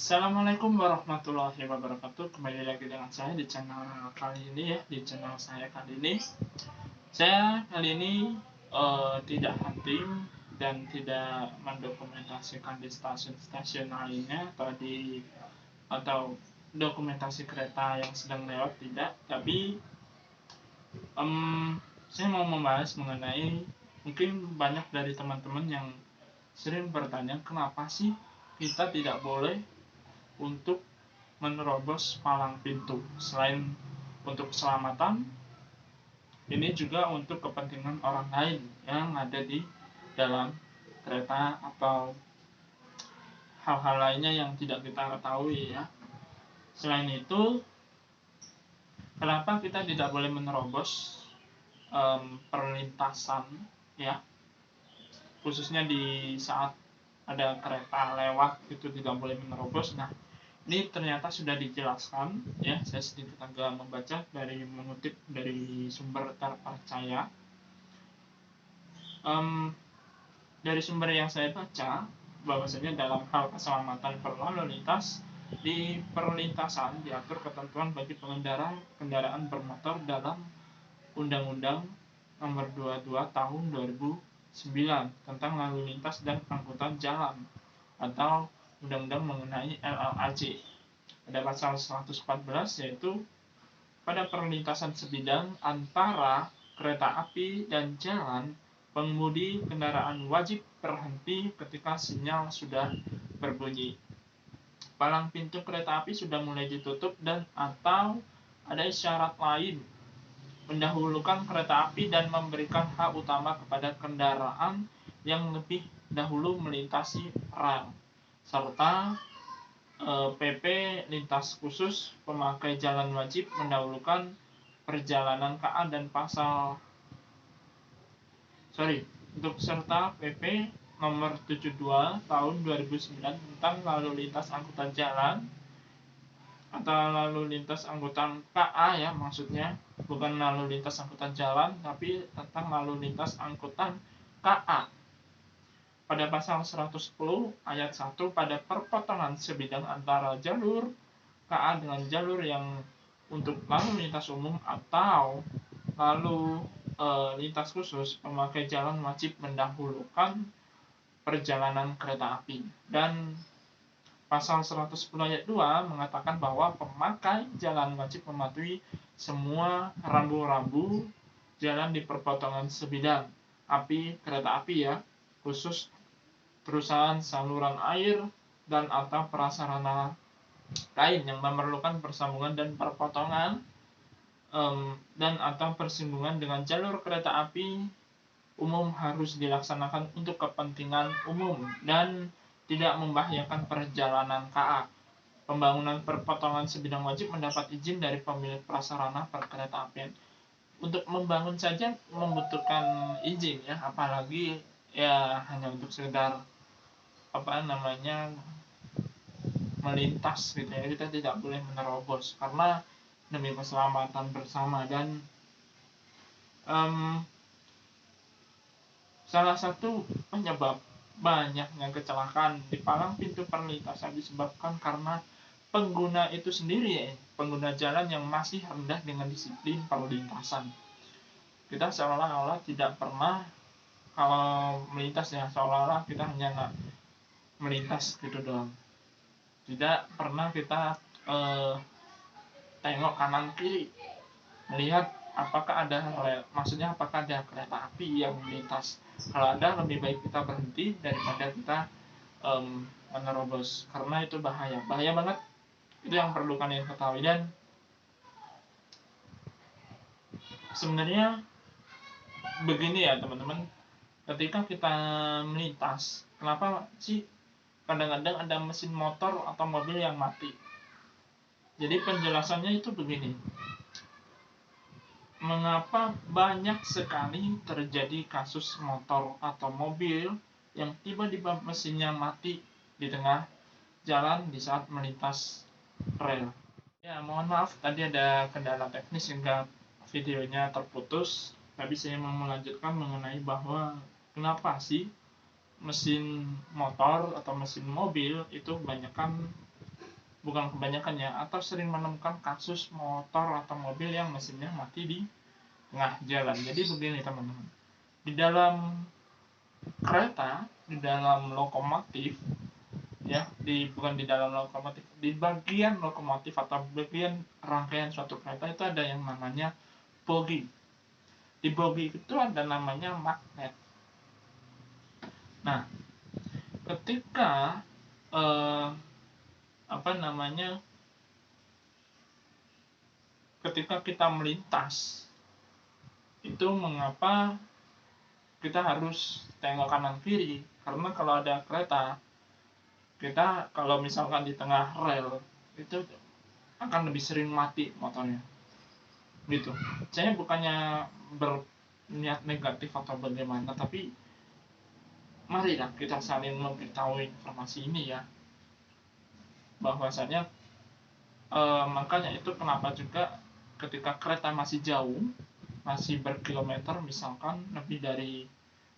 Assalamualaikum warahmatullahi wabarakatuh. Kembali lagi dengan saya di channel kali ini ya, di channel saya kali ini. Saya kali ini tidak hunting dan tidak mendokumentasikan di stasiun-stasiun lainnya atau dokumentasi kereta yang sedang lewat, tidak. Tapi saya mau membahas mengenai, mungkin banyak dari teman-teman yang sering bertanya, kenapa sih kita tidak boleh untuk menerobos palang pintu. Selain untuk keselamatan, ini juga untuk kepentingan orang lain yang ada di dalam kereta atau hal-hal lainnya yang tidak kita ketahui ya. Selain itu, kenapa kita tidak boleh menerobos perlintasan ya, khususnya di saat ada kereta lewat itu tidak boleh menerobos. Nah, ini ternyata sudah dijelaskan ya, saya sedikit agak membaca mengutip dari sumber terpercaya. Dari sumber yang saya baca, bahwasanya dalam hal keselamatan berlalu lintas, di perlintasan diatur ketentuan bagi pengendara kendaraan bermotor dalam Undang-Undang Nomor 22 Tahun 2009 tentang lalu lintas dan angkutan jalan, atau Undang-Undang mengenai LLAJ. Ada pasal 114, yaitu pada perlintasan sebidang antara kereta api dan jalan, pengemudi kendaraan wajib berhenti ketika sinyal sudah berbunyi, palang pintu kereta api sudah mulai ditutup, dan atau ada isyarat lain mendahulukan kereta api dan memberikan hak utama kepada kendaraan yang lebih dahulu melintasi rel, serta PP lintas khusus pemakai jalan wajib mendahulukan perjalanan KA dan untuk serta PP nomor 72 tahun 2009 tentang lalu lintas angkutan jalan atau lalu lintas angkutan KA ya, maksudnya bukan lalu lintas angkutan jalan tapi tentang lalu lintas angkutan KA. Pada pasal 110 ayat 1, pada perpotongan sebidang antara jalur KA dengan jalur yang untuk lalu lintas umum atau lalu lintas khusus, pemakai jalan wajib mendahulukan perjalanan kereta api. Dan pasal 110 ayat 2 mengatakan bahwa pemakai jalan wajib mematuhi semua rambu-rambu jalan di perpotongan sebidang kereta api ya, khusus perusahaan saluran air dan atau prasarana lain yang memerlukan persambungan dan perpotongan dan atau persinggungan dengan jalur kereta api umum harus dilaksanakan untuk kepentingan umum dan tidak membahayakan perjalanan KA. Pembangunan perpotongan sebidang wajib mendapat izin dari pemilik prasarana perkeretaapian. Untuk membangun saja membutuhkan izin ya, apalagi ya hanya untuk sekedar melintas gitu ya. Kita tidak boleh menerobos karena demi keselamatan bersama. Dan salah satu penyebab banyaknya kecelakaan di palang pintu perlintasan disebabkan karena pengguna itu sendiri ya, pengguna jalan yang masih rendah dengan disiplin perlintasan. Kita seolah-olah tidak pernah kalau melintas ya, seolah-olah kita hanya melintas gitu doang, tidak pernah kita tengok kanan kiri melihat apakah ada kereta api yang melintas. Kalau ada, lebih baik kita berhenti daripada kita menerobos, karena itu bahaya banget. Itu yang perlu kalian ketahui. Dan sebenarnya begini ya teman-teman, ketika kita melintas, kenapa sih kadang-kadang ada mesin motor atau mobil yang mati? Jadi penjelasannya itu begini, mengapa banyak sekali terjadi kasus motor atau mobil yang tiba-tiba mesinnya mati di tengah jalan di saat melintas rel. Ya, mohon maaf tadi ada kendala teknis sehingga videonya terputus, tapi saya mau melanjutkan mengenai bahwa kenapa sih mesin motor atau mesin mobil itu kebanyakan bukan kebanyakan ya, atau sering menemukan kasus motor atau mobil yang mesinnya mati di tengah jalan. Jadi begini teman-teman, di dalam kereta, di dalam lokomotif ya, bukan di dalam lokomotif, di bagian lokomotif atau bagian rangkaian suatu kereta itu ada yang namanya bogi. Di bogi itu ada namanya magnet. Nah, ketika ketika kita melintas, itu mengapa kita harus tengok kanan kiri? Karena kalau ada kereta, kita kalau misalkan di tengah rel itu akan lebih sering mati motornya gitu. Saya bukannya berniat negatif atau bagaimana, tapi marilah kita saling memberitahu informasi ini ya, bahwasanya makanya itu kenapa juga ketika kereta masih jauh, masih berkilometer, misalkan lebih dari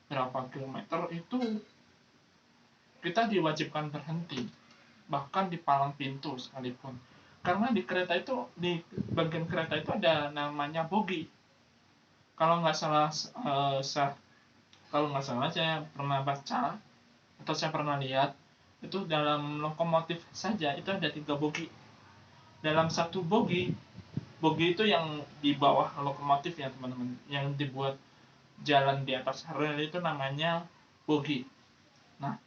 berapa kilometer, itu kita diwajibkan berhenti, bahkan di palang pintu sekalipun. Karena di kereta itu, di bagian kereta itu ada namanya bogi. Kalau nggak salah, saya pernah baca atau saya pernah lihat, itu dalam lokomotif saja itu ada 3 bogi. Dalam satu bogi itu yang di bawah lokomotif ya teman-teman, yang dibuat jalan di atas rel itu namanya bogi. Nah,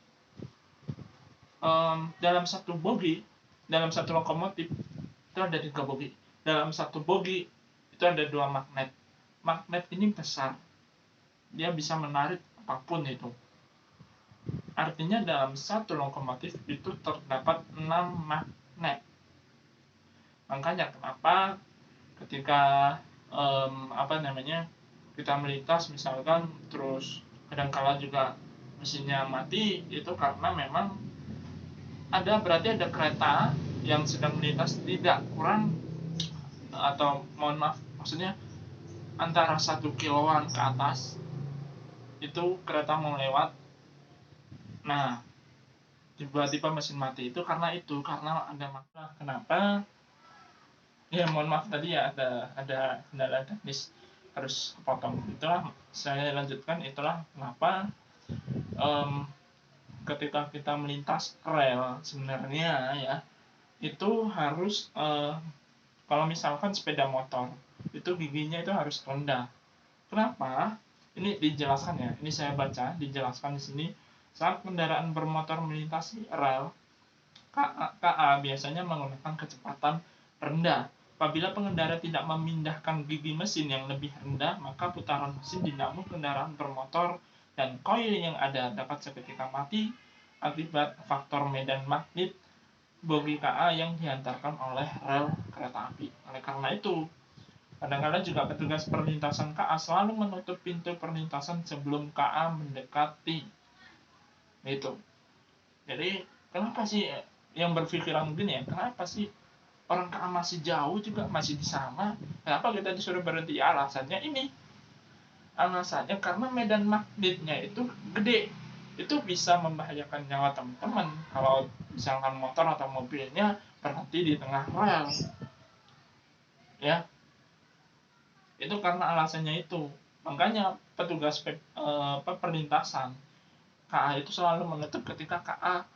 dalam satu lokomotif itu ada 3 bogi. Dalam satu bogi itu ada 2 magnet. Magnet ini besar, dia bisa menarik apapun itu. Artinya dalam satu lokomotif itu terdapat 6 magnet. Makanya kenapa ketika kita melintas misalkan, terus kadangkala juga mesinnya mati, itu karena memang berarti ada kereta yang sedang melintas tidak kurang, atau mohon maaf, maksudnya antara 1 kiloan ke atas itu kereta mau lewat. Nah, tiba-tiba mesin mati, itu karena ada masalah. Kenapa? Ya mohon maaf tadi ya, ada kendala teknis, harus potong. Itulah saya lanjutkan, itulah kenapa ketika kita melintas rel sebenarnya ya, itu harus kalau misalkan sepeda motor itu giginya itu harus rendah. Kenapa? Ini dijelaskan ya. Ini saya baca, dijelaskan di sini. Saat kendaraan bermotor melintasi rel, KA biasanya menggunakan kecepatan rendah. Apabila pengendara tidak memindahkan gigi mesin yang lebih rendah, maka putaran mesin dinamo kendaraan bermotor dan koil yang ada dapat seketika mati akibat faktor medan magnet bogi KA yang dihantarkan oleh rel kereta api. Oleh karena itu, kadang-kadang juga petugas perlintasan KA selalu menutup pintu perlintasan sebelum KA mendekati. Itu. Jadi, kenapa sih yang berpikiran begini ya? Kenapa sih orang KA masih jauh juga masih di sana? Kenapa kita disuruh berhenti? Ya, alasannya ini. Alasannya karena medan magnetnya itu gede. Itu bisa membahayakan nyawa teman-teman kalau misalkan motor atau mobilnya berhenti di tengah rel. Ya, itu karena alasannya itu. Makanya petugas perlintasan KA itu selalu menutup ketika KA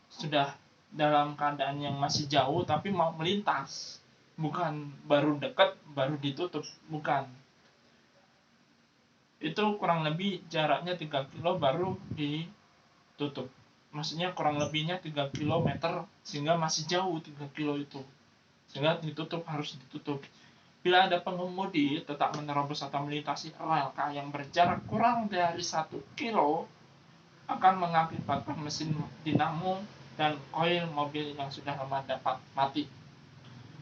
sudah dalam keadaan yang masih jauh tapi mau melintas, bukan baru dekat baru ditutup, bukan. Itu kurang lebih jaraknya 3 kilo baru ditutup. Maksudnya kurang lebihnya 3 kilometer, sehingga masih jauh 3 kilo itu, sehingga harus ditutup. Bila ada pengemudi tetap menerobos atau melintasi rel KA yang berjarak kurang dari 1 kilo, akan mengakibatkan mesin dinamo dan koil mobil yang sudah lama dapat mati.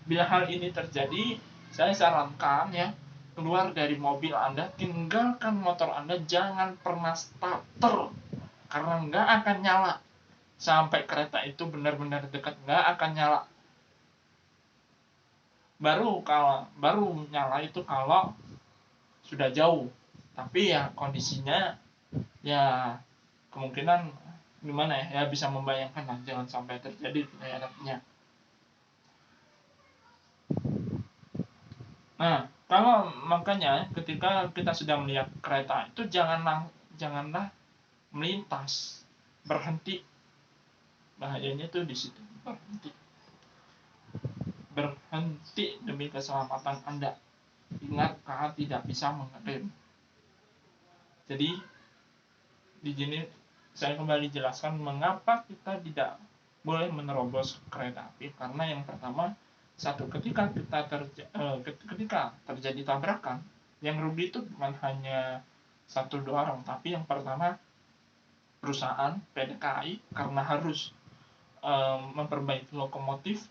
Bila hal ini terjadi, saya sarankan ya, keluar dari mobil Anda, tinggalkan motor Anda, jangan pernah starter, karena nggak akan nyala. Sampai kereta itu benar-benar dekat, nggak akan nyala. Baru nyala itu kalau sudah jauh. Tapi ya kondisinya ya kemungkinan gimana ya, bisa membayangkan lah, jangan sampai terjadi kayak anaknya. Nah, kalau makanya ketika kita sudah melihat kereta itu janganlah melintas, berhenti. Bahayanya tuh di situ, berhenti demi keselamatan Anda. Ingat, KA tidak bisa mengerem. Jadi di sini saya kembali jelaskan mengapa kita tidak boleh menerobos kereta api. Karena yang pertama, ketika terjadi tabrakan, yang rugi itu bukan hanya 1-2 orang, tapi yang pertama perusahaan PT KAI karena harus memperbaiki lokomotif,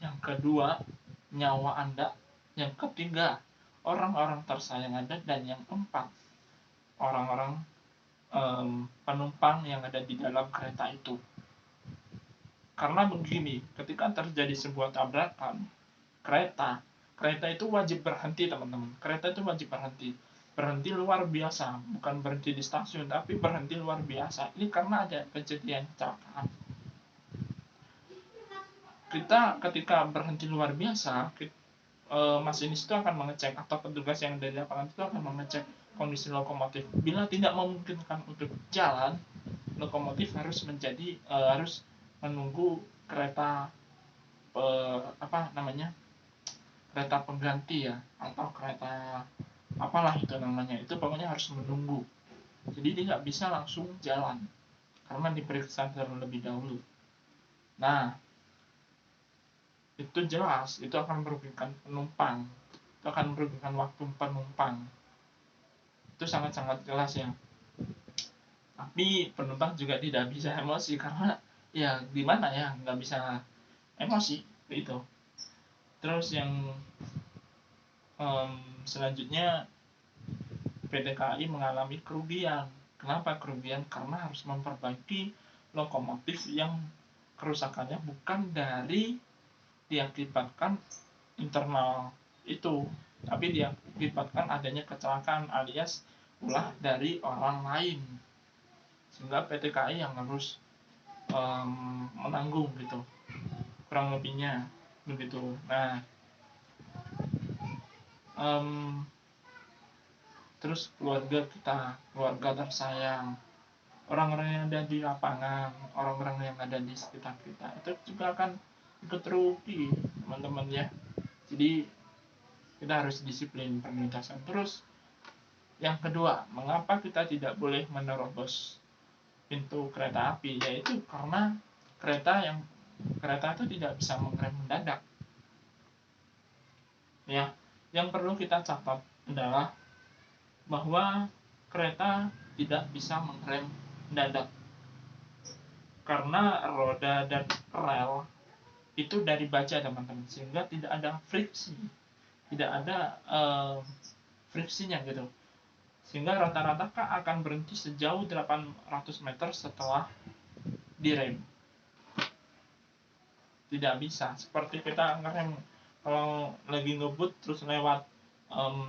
yang kedua nyawa Anda, yang ketiga orang-orang tersayang Anda, dan yang keempat orang-orang penumpang yang ada di dalam kereta itu. Karena begini, ketika terjadi sebuah tabrakan kereta itu wajib berhenti, teman-teman. Kereta itu wajib berhenti luar biasa, bukan berhenti di stasiun, tapi berhenti luar biasa. Ini karena ada kejadian kecelakaan. Kita ketika berhenti luar biasa, masinis itu akan mengecek, atau petugas yang dari lapangan itu akan mengecek kondisi lokomotif. Bila tidak memungkinkan untuk jalan, lokomotif harus menunggu kereta kereta pengganti ya, atau kereta apalah itu namanya, itu pokoknya harus menunggu. Jadi dia nggak bisa langsung jalan karena diperiksa terlebih dahulu. Nah, itu jelas itu akan merugikan penumpang, itu akan merugikan waktu penumpang, itu sangat-sangat jelas ya. Tapi penumpang juga tidak bisa emosi karena ya gimana ya, nggak bisa emosi itu. Terus yang selanjutnya, PT KAI mengalami kerugian. Kenapa kerugian? Karena harus memperbaiki lokomotif yang kerusakannya bukan dari diakibatkan internal itu, tapi diakibatkan adanya kecelakaan alias ulah dari orang lain, sehingga PT KAI yang harus menanggung gitu, kurang lebihnya begitu. Nah, terus keluarga tersayang, orang-orang yang ada di lapangan, orang-orang yang ada di sekitar kita, itu juga akan ikut rugi, teman-teman ya. Jadi kita harus disiplin perlintasan. Terus yang kedua, mengapa kita tidak boleh menerobos pintu kereta api? Yaitu karena kereta itu tidak bisa mengerem mendadak. Ya, yang perlu kita catat adalah bahwa kereta tidak bisa mengerem mendadak karena roda dan rel itu dari baja, teman-teman, sehingga tidak ada friksinya gitu, sehingga rata-rata akan berhenti sejauh 800 meter setelah direm. Tidak bisa seperti kita ngerem kalau lagi ngebut terus lewat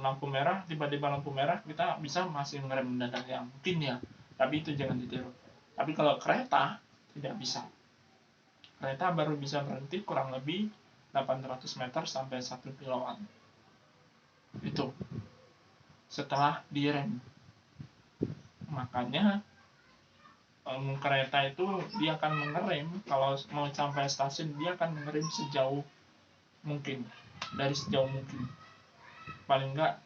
lampu merah, tiba-tiba lampu merah kita bisa masih ngerem mendadak ya, mungkin ya, tapi itu jangan ditiru. Tapi kalau kereta tidak bisa. Kereta baru bisa berhenti kurang lebih 800 meter sampai 1 kiloan. Itu setelah direm. Makanya kereta itu dia akan mengerem, kalau mau sampai stasiun dia akan mengerem sejauh mungkin, paling enggak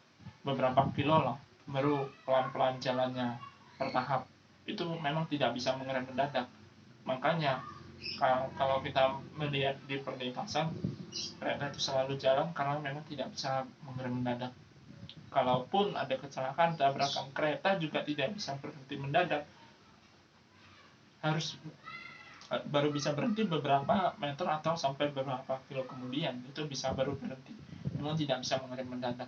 beberapa kilo lah, baru pelan-pelan jalannya bertahap. Itu memang tidak bisa mengerem mendadak. Makanya kalau kita melihat di perlintasan, kereta itu selalu jalan karena memang tidak bisa mengerem mendadak. Kalaupun ada kecelakaan tabrakan, kereta juga tidak bisa berhenti mendadak, harus baru bisa berhenti beberapa meter atau sampai beberapa kilo kemudian itu bisa baru berhenti, memang tidak bisa mengerem mendadak.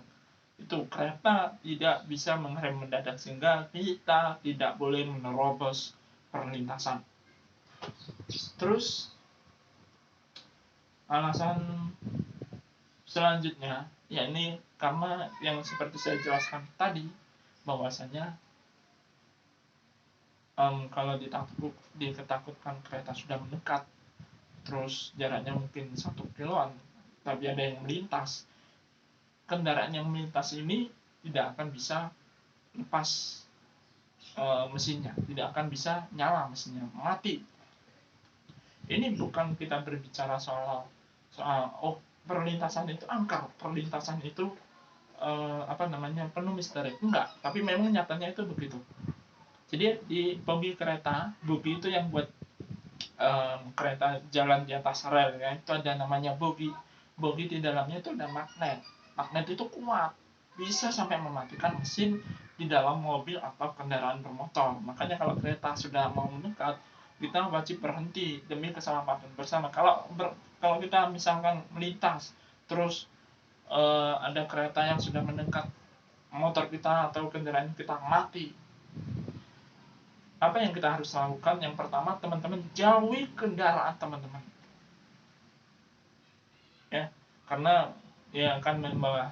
Itu kereta tidak bisa mengerem mendadak, sehingga kita tidak boleh menerobos perlintasan. Terus alasan selanjutnya, ya ini karena yang seperti saya jelaskan tadi, bahwasanya kalau diketakutkan kereta sudah mendekat, terus jaraknya mungkin 1 kiloan, tapi ada yang melintas, kendaraan yang melintas ini tidak akan bisa lepas mesinnya, tidak akan bisa nyala mesinnya, mati. Ini bukan kita berbicara soal perlintasan itu angker, perlintasan itu penuh misteri, enggak, tapi memang nyatanya itu begitu. Jadi di bogi kereta, bogi itu yang buat kereta jalan di atas rel ya, itu ada namanya bogi. Bogi di dalamnya itu ada magnet. Magnet itu kuat, bisa sampai mematikan mesin di dalam mobil atau kendaraan bermotor. Makanya kalau kereta sudah mau mendekat, kita wajib berhenti demi keselamatan bersama. Kalau kita misalkan melintas, terus ada kereta yang sudah mendekat, motor kita atau kendaraan kita mati, apa yang kita harus lakukan? Yang pertama, teman-teman jauhi kendaraan teman-teman, ya, karena ya akan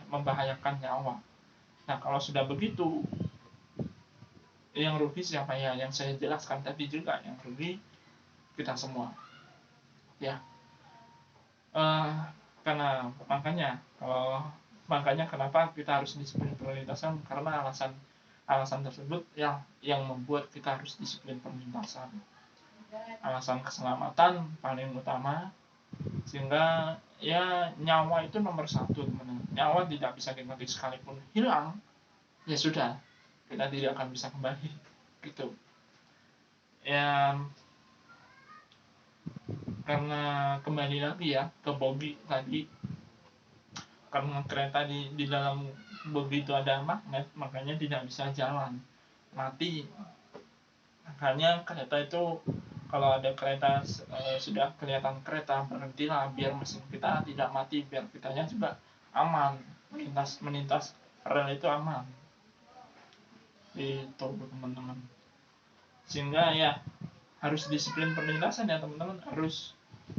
membahayakan nyawa. Nah, kalau sudah begitu, yang rugi siapa ya? Yang saya jelaskan tadi juga, yang rugi kita semua, ya. Karena makanya kenapa kita harus disiplin perlintasan, karena alasan tersebut yang membuat kita harus disiplin perlintasan. Alasan keselamatan paling utama, sehingga ya nyawa itu nomor satu, teman-teman. Nyawa tidak bisa diganti, sekalipun hilang ya sudah, kita tidak akan bisa kembali gitu ya. Karena kembali lagi ya ke bogi tadi, karena kereta di dalam bogi itu ada magnet, makanya tidak bisa jalan, mati. Makanya kereta itu, kalau ada kereta sudah kelihatan kereta, berhentilah biar mesin kita tidak mati, biar kitanya juga aman melintas rel itu aman. Itu teman-teman. Sehingga ya harus disiplin perlintasan ya teman-teman, harus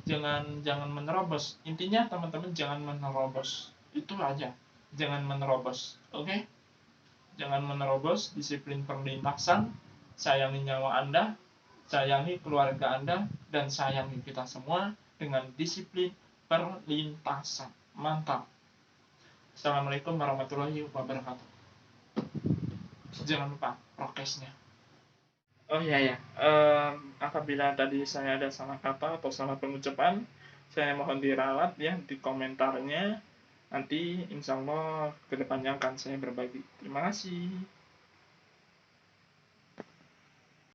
jangan menerobos. Intinya teman-teman jangan menerobos, itu aja, jangan menerobos, oke? Jangan menerobos, disiplin perlintasan, sayangi nyawa Anda, sayangi keluarga Anda, dan sayangi kita semua dengan disiplin perlintasan. Mantap. Assalamualaikum warahmatullahi wabarakatuh. Jangan lupa prokesnya. Oh iya ya, apabila tadi saya ada salah kata atau salah pengucapan, saya mohon diralat ya di komentarnya. Nanti insya Allah kedepannya akan saya berbagi. Terima kasih.